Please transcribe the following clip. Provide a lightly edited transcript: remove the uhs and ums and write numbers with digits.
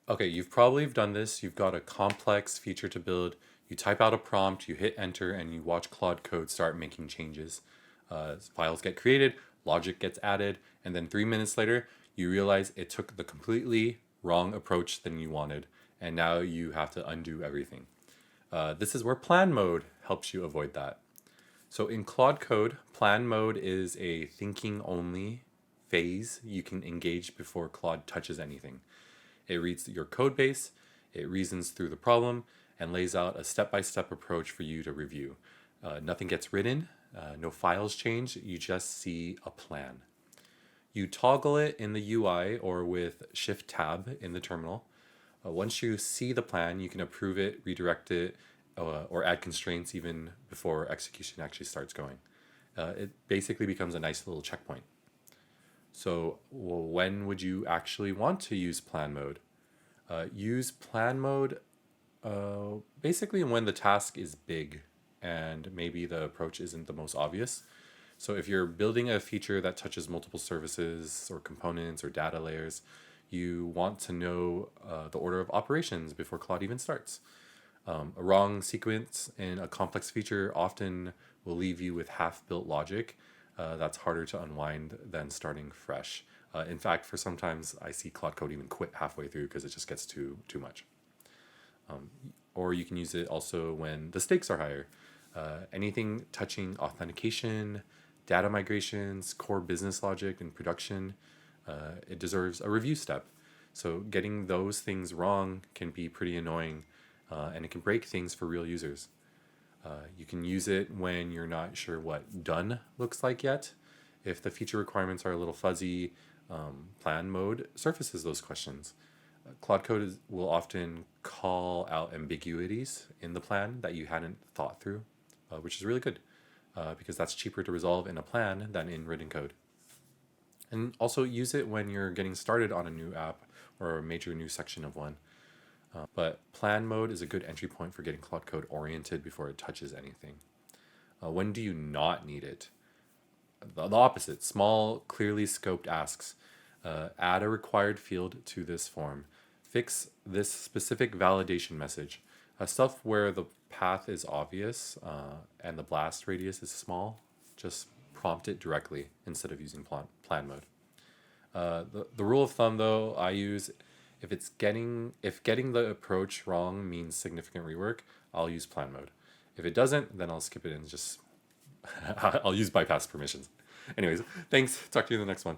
Okay, you've probably done this. You've got a complex feature to build. You type out a prompt, you hit enter, and you watch Claude Code start making changes. Files get created, logic gets added, and then 3 minutes later, you realize it took the completely wrong approach than you wanted, and now you have to undo everything. This is where plan mode helps you avoid that. So in Claude Code, plan mode is a thinking only phase you can engage before Claude touches anything. It reads your code base, it reasons through the problem, and lays out a step by step approach for you to review. Nothing gets written, no files change, you just see a plan. You toggle it in the UI or with Shift Tab in the terminal. Once you see the plan, you can approve it, redirect it, or add constraints even before execution actually starts going. It basically becomes a nice little checkpoint. So, well, when would you actually want to use plan mode? Use plan mode basically when the task is big and maybe the approach isn't the most obvious. So, if you're building a feature that touches multiple services or components or data layers, you want to know the order of operations before Claude even starts. A wrong sequence in a complex feature often will leave you with half built logic that's harder to unwind than starting fresh. In fact, for sometimes I see Claude Code even quit halfway through because it just gets too much. Or you can use it also when the stakes are higher. Anything touching authentication, data migrations, core business logic, and production, it deserves a review step. So getting those things wrong can be pretty annoying, and it can break things for real users. You can use it when you're not sure what done looks like yet. If the feature requirements are a little fuzzy, plan mode surfaces those questions. Claude Code will often call out ambiguities in the plan that you hadn't thought through, which is really good because that's cheaper to resolve in a plan than in written code. And also use it when you're getting started on a new app or a major new section of one. But plan mode is a good entry point for getting Claude Code oriented before it touches anything. When do you not need it? The opposite. Small, clearly scoped asks. Add a required field to this form. Fix this specific validation message. Stuff where the path is obvious and the blast radius is small, just prompt it directly instead of using plan mode. The rule of thumb though I use, if getting the approach wrong means significant rework, I'll use plan mode. If it doesn't, then I'll skip it and just I'll use bypass permissions. Anyways, thanks. Talk to you in the next one.